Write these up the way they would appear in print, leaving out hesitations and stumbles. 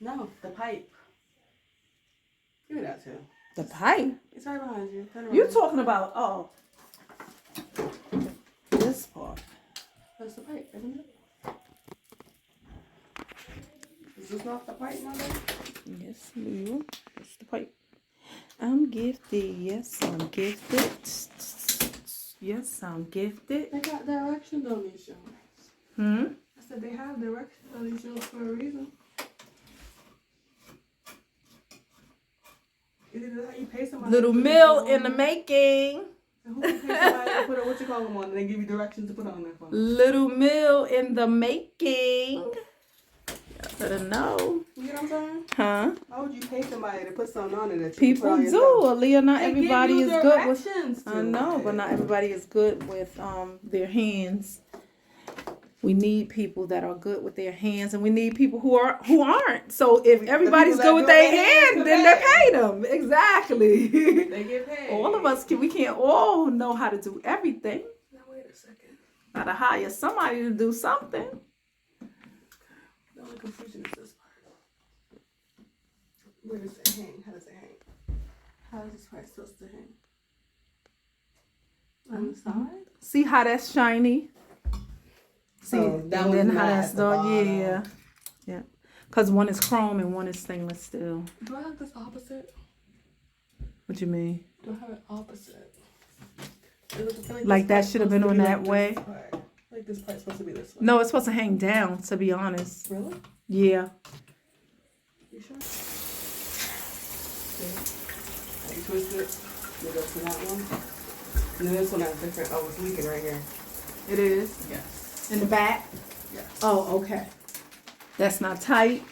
No, the pipe. Give me that too. The pipe? It's right behind you. Turn around. You're talking about, this part. That's the pipe, isn't it? Is this not the pipe, my baby? Yes, Lou. It's the pipe. I'm gifted. Yes, I'm gifted. Yes, I'm gifted. They got directions on these shows. I said they have directions on these shows for a reason. Is it how you pay somebody? Little meal in the making. And who can pay somebody to put what you call them on and they give you directions to put on their phone? Little meal in the making. Y'all better know. You know what I'm saying? Huh? Why would you pay somebody to put something on it that you People put on do. yourself? Aaliyah, not They everybody give is you good with. directions I to know, it. but not everybody is good with their hands. We need people that are good with their hands, and we need people who aren't. So if everybody's good with their hands, then they pay them. Exactly. They get paid. All of us we can't all know how to do everything. Now wait a second. Gotta hire somebody to do something. The only confusion is this part. Where does it hang? How does it hang? How is this part supposed to hang? On the side? See how that's shiny? See, that and then one's how matte that's at the done, bottom. yeah. Cause one is chrome and one is stainless steel. Do I have this opposite? What you mean? Do I have it opposite? Like that should have been on that way? Like this part's supposed to be this way. No, it's supposed to hang down. To be honest, Really? yeah. You sure? See? You twist it. You go to that one. And then this one has different. Oh, it's leaking right here. It is Yes. in the back. Yes. Oh, okay. That's not tight.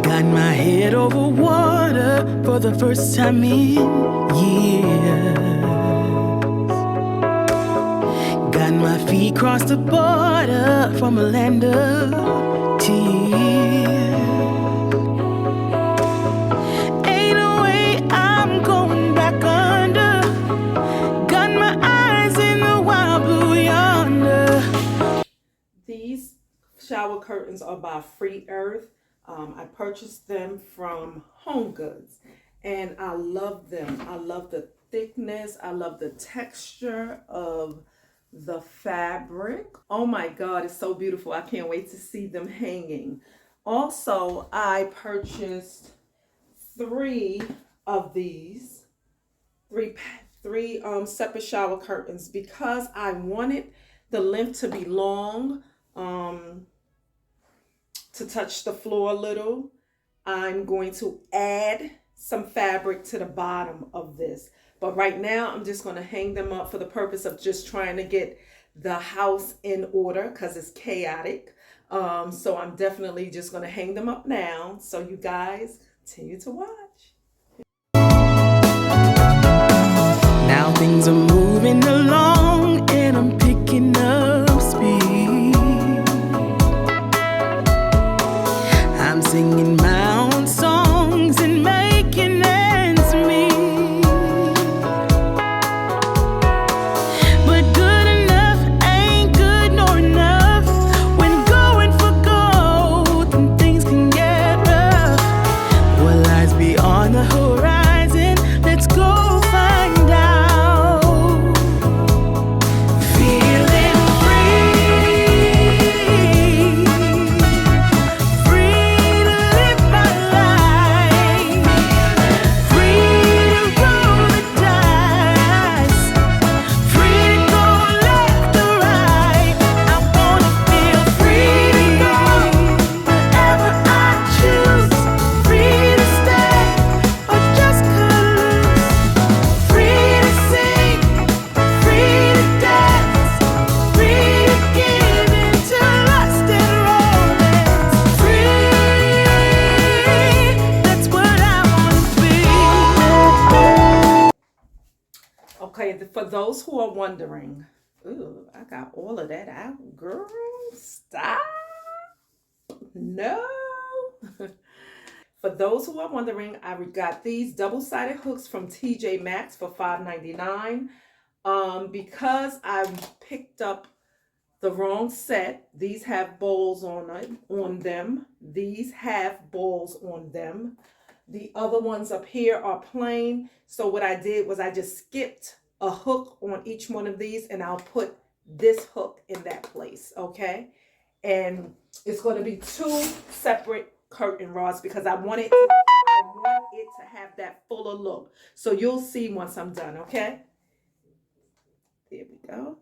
Got my head over water for the first time in years. Got my feet across the border from a land of tears. Ain't no way I'm going back under. Got my eyes in the wild blue yonder. These shower curtains are by Free Earth. I purchased them from HomeGoods, and I love them. I love the thickness. I love the texture of the fabric. Oh my God, it's so beautiful. I can't wait to see them hanging. Also, I purchased three of these, three separate shower curtains because I wanted the length to be long. To touch the floor a little. I'm going to add some fabric to the bottom of this. But right now, I'm just going to hang them up for the purpose of just trying to get the house in order because it's chaotic. So I'm definitely just going to hang them up now. So you guys continue to watch. Now things are moving along and I'm picking up speed. I'm singing my own songs and making ends meet. But good enough ain't good nor enough. When going for gold and things can get rough, what lies beyond Okay, for those who are wondering, ooh, I got all of that out. Girl, stop. No. For those who are wondering, I got these double-sided hooks from TJ Maxx for $5.99. Because I picked up the wrong set. These have balls on them. These have balls on them. The other ones up here are plain. So what I did was I just skipped a hook on each one of these, and I'll put this hook in that place, okay? And it's going to be 2 separate curtain rods because I want it to have that fuller look. So you'll see once I'm done, okay? There we go.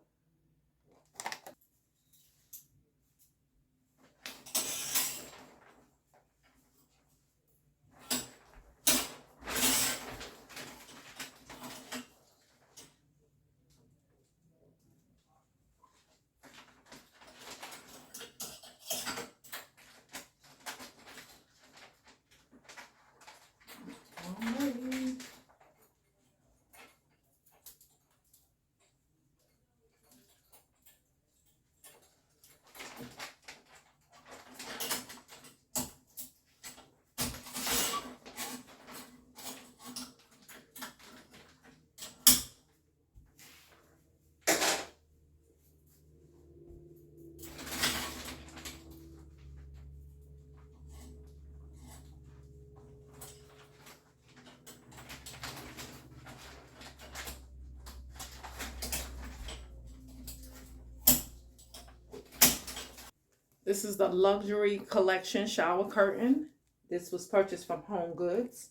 This is the luxury collection shower curtain. This was purchased from HomeGoods,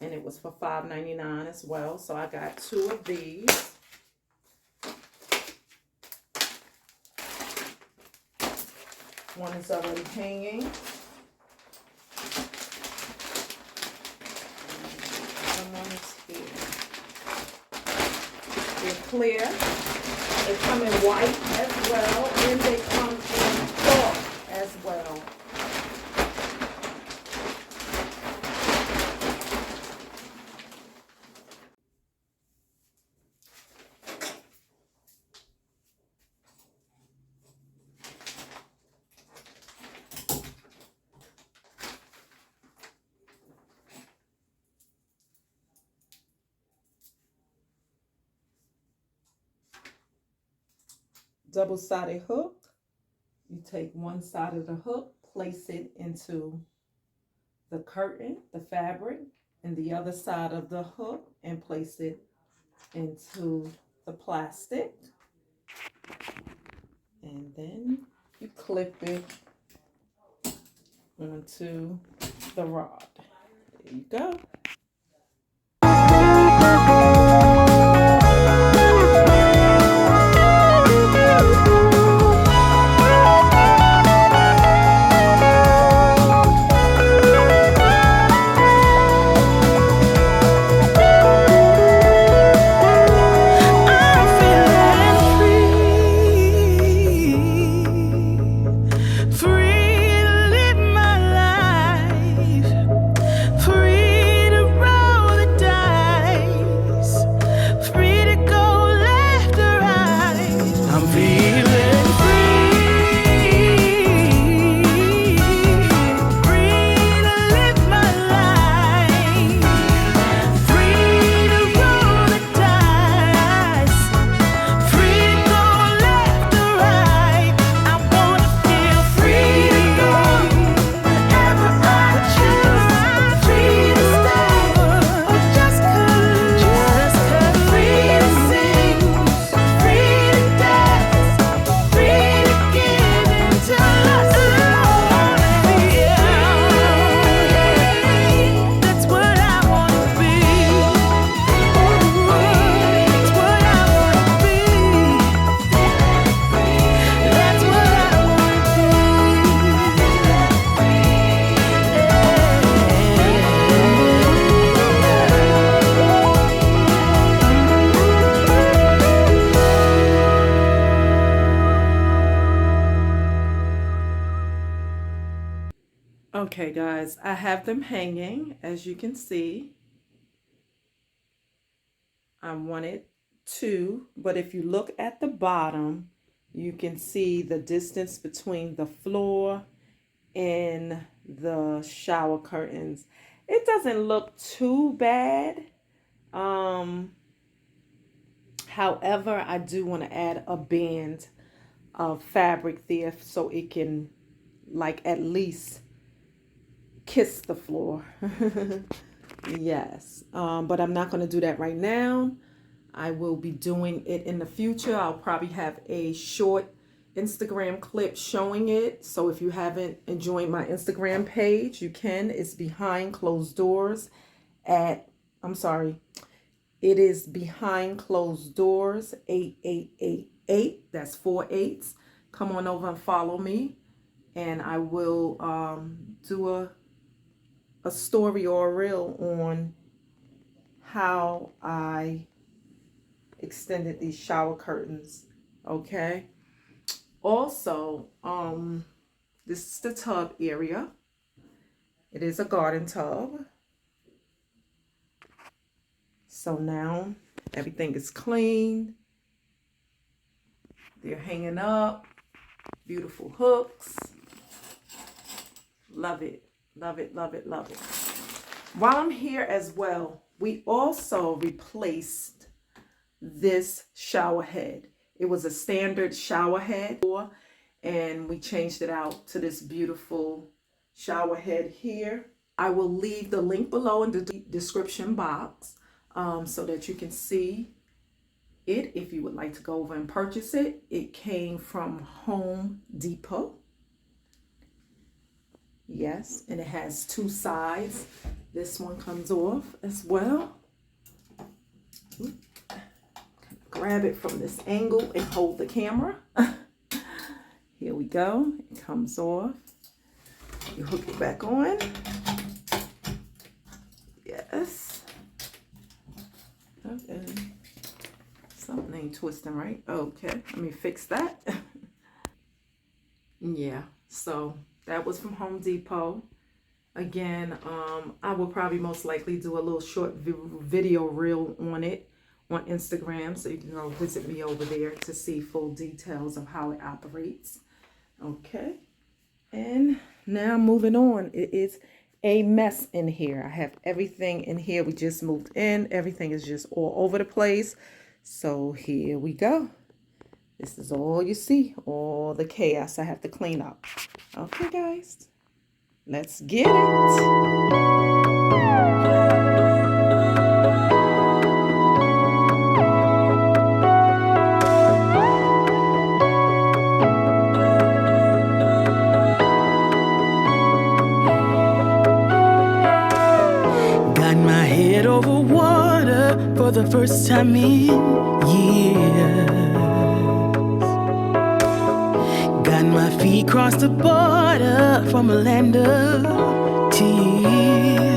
and it was for $5.99 as well. So I got 2 of these. One is already hanging. One is here. They're clear. They come in white as well, and they come in cloth as well. Double-sided hook. You take one side of the hook, place it into the curtain, the fabric, and the other side of the hook, and place it into the plastic. And then you clip it onto the rod. There you go. Okay, guys, I have them hanging, as you can see. I wanted 2, but if you look at the bottom, you can see the distance between the floor and the shower curtains. It doesn't look too bad. However, I do want to add a band of fabric there so it can like at least kiss the floor. Yes, but I'm not going to do that right now. I will be doing it in the future. I'll probably have a short Instagram clip showing it. So if you haven't joined my Instagram page, you can. It's behind closed doors at, I'm sorry, it is behind closed doors 8888. That's 4 8s. Come on over and follow me, and I will do a story or a reel on how I extended these shower curtains. Okay. Also, this is the tub area. It is a garden tub. So now everything is clean. They're hanging up. Beautiful hooks. Love it. Love it, love it, love it. While I'm here as well, we also replaced this shower head. It was a standard shower head, and we changed it out to this beautiful shower head here. I will leave the link below in the description box so that you can see it if you would like to go over and purchase it. It came from Home Depot. Yes, and it has 2 sides. This one comes off as well. Grab it from this angle and hold the camera. Here we go. It comes off. You hook it back on. Yes. Okay. Something ain't twisting right. Okay, let me fix that. Yeah, so that was from Home Depot. Again, I will probably most likely do a little short video reel on it on Instagram, so you can go visit me over there to see full details of how it operates. Okay, and now moving on. It is a mess in here. I have everything in here. We just moved in. Everything is just all over the place. So here we go. This is all you see, all the chaos I have to clean up. Okay, guys, let's get it. Got my head over water for the first time in years. Got my feet crossed the border from a land of tears.